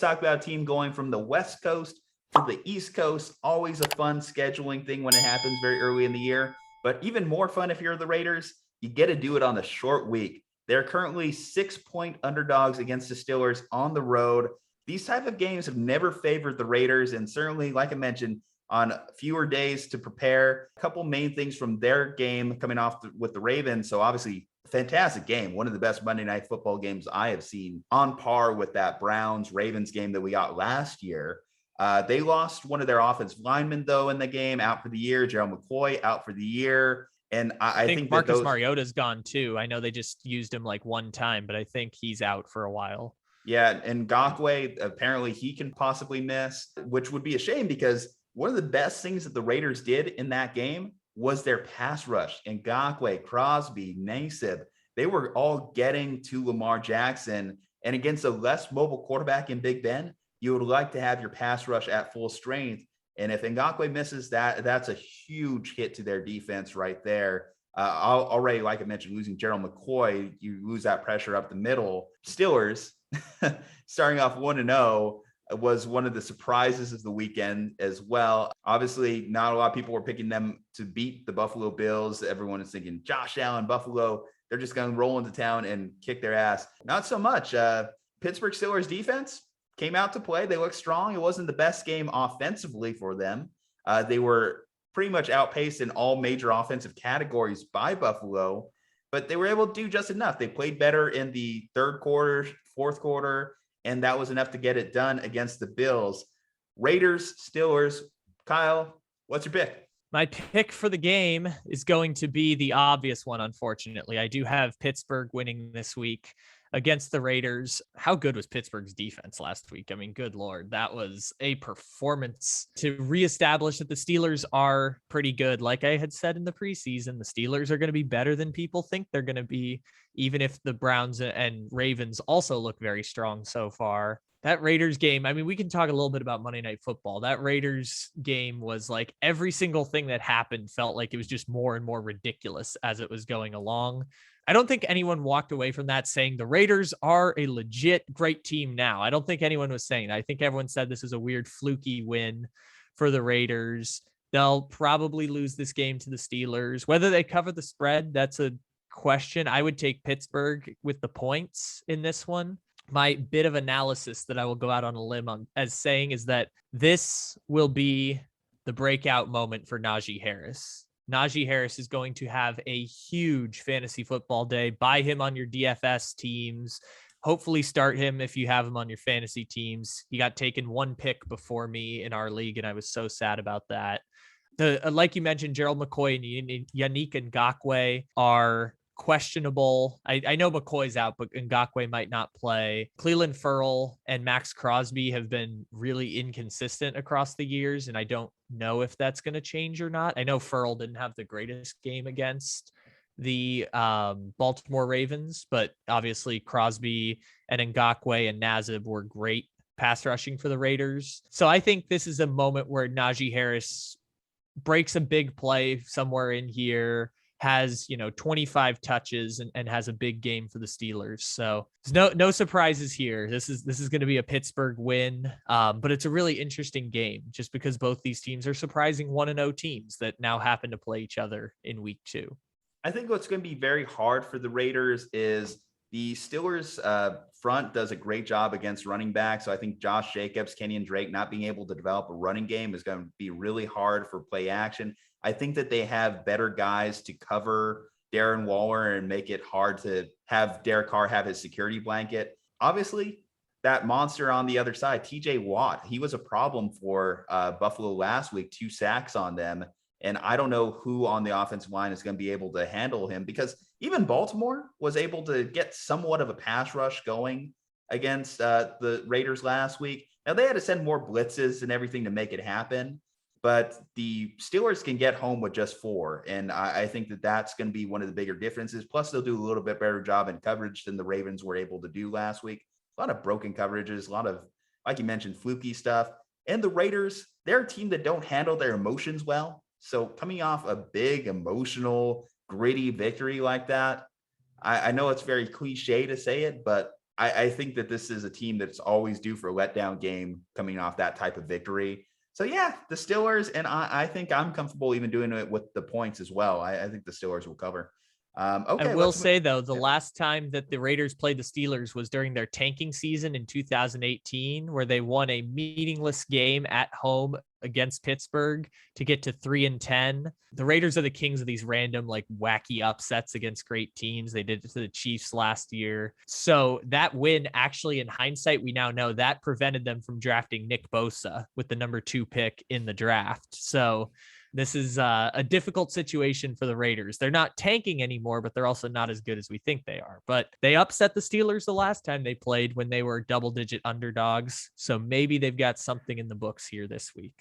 talk about a team going from the West Coast to the East Coast. Always a fun scheduling thing when it happens very early in the year. But even more fun if you're the Raiders, you get to do it on the short week. They're currently 6-point underdogs against the Steelers on the road. These type of games have never favored the Raiders, and certainly, like I mentioned, on fewer days to prepare. A couple main things from their game coming off with the Ravens. So obviously, fantastic game. One of the best Monday Night Football games I have seen, on par with that Browns-Ravens game that we got last year. They lost one of their offensive linemen, though, in the game, out for the year. Gerald McCoy out for the year. And I think Marcus Mariota's gone too. I know they just used him like one time, but I think he's out for a while. Yeah, and Ngakoue, apparently he can possibly miss, which would be a shame because one of the best things that the Raiders did in that game was their pass rush. And Ngakoue, Crosby, Nassib, they were all getting to Lamar Jackson. And against a less mobile quarterback in Big Ben, you would like to have your pass rush at full strength. And if Ngakoue misses that, that's a huge hit to their defense right there. Already, like I mentioned, losing Gerald McCoy, you lose that pressure up the middle. Steelers, starting off 1-0, was one of the surprises of the weekend as well. Obviously, not a lot of people were picking them to beat the Buffalo Bills. Everyone is thinking Josh Allen, Buffalo, they're just going to roll into town and kick their ass. Not so much. Pittsburgh Steelers defense came out to play. They looked strong. It wasn't the best game offensively for them. They were pretty much outpaced in all major offensive categories by Buffalo, but they were able to do just enough. They played better in the third quarter, fourth quarter, and that was enough to get it done against the Bills. Raiders, Steelers. Kyle, what's your pick? My pick for the game is going to be the obvious one, unfortunately. I do have Pittsburgh winning this week against the Raiders. How good was Pittsburgh's defense last week? I mean, good Lord, that was a performance to reestablish that the Steelers are pretty good. Like I had said in the preseason, the Steelers are going to be better than people think they're going to be, even if the Browns and Ravens also look very strong so far. That Raiders game, I mean, we can talk a little bit about Monday Night Football. That Raiders game was like every single thing that happened felt like it was just more and more ridiculous as it was going along. I don't think anyone walked away from that saying the Raiders are a legit great team now. I don't think anyone was saying that. I think everyone said this is a weird fluky win for the Raiders. They'll probably lose this game to the Steelers. Whether they cover the spread, that's a question. I would take Pittsburgh with the points in this one. My bit of analysis that I will go out on a limb on as saying is that this will be the breakout moment for Najee Harris. Najee Harris is going to have a huge fantasy football day. Buy him on your DFS teams. Hopefully start him if you have him on your fantasy teams. He got taken one pick before me in our league, and I was so sad about that. Like you mentioned, Gerald McCoy and Yannick Ngakoue are questionable. I know McCoy's out, but Ngakoue might not play. Cleveland Ferrell and Max Crosby have been really inconsistent across the years, and I don't know if that's going to change or not. I know Ferrell didn't have the greatest game against the Baltimore Ravens, but obviously Crosby and Ngakoue and Nassib were great pass rushing for the Raiders. So I think this is a moment where Najee Harris breaks a big play somewhere in here, has, 25 touches and has a big game for the Steelers. So there's no surprises here. This is going to be a Pittsburgh win. But it's a really interesting game just because both these teams are surprising 1-0 teams that now happen to play each other in week 2. I think what's going to be very hard for the Raiders is the Steelers front does a great job against running backs. So I think Josh Jacobs, Kenyon Drake not being able to develop a running game is going to be really hard for play action. I think that they have better guys to cover Darren Waller and make it hard to have Derek Carr have his security blanket. Obviously, that monster on the other side, TJ Watt, he was a problem for Buffalo last week, 2 sacks on them. And I don't know who on the offensive line is going to be able to handle him, because even Baltimore was able to get somewhat of a pass rush going against the Raiders last week. Now, they had to send more blitzes and everything to make it happen, but the Steelers can get home with just 4. And I think that that's going to be one of the bigger differences. Plus, they'll do a little bit better job in coverage than the Ravens were able to do last week. A lot of broken coverages, a lot of, like you mentioned, fluky stuff. And the Raiders, they're a team that don't handle their emotions well. So coming off a big, emotional, gritty victory like that, I know it's very cliche to say it, but I think that this is a team that's always due for a letdown game coming off that type of victory. So yeah, the Steelers, and I think I'm comfortable even doing it with the points as well. I think the Steelers will cover. I Okay, will let's say though, the yeah. last time that the Raiders played the Steelers was during their tanking season in 2018, where they won a meaningless game at home against Pittsburgh to get to 3-10. The Raiders are the kings of these random, like wacky upsets against great teams. They did it to the Chiefs last year. So that win, actually, in hindsight, we now know that prevented them from drafting Nick Bosa with the number 2 pick in the draft. So this is a difficult situation for the Raiders. They're not tanking anymore, but they're also not as good as we think they are. But they upset the Steelers the last time they played when they were double-digit underdogs. So maybe they've got something in the books here this week.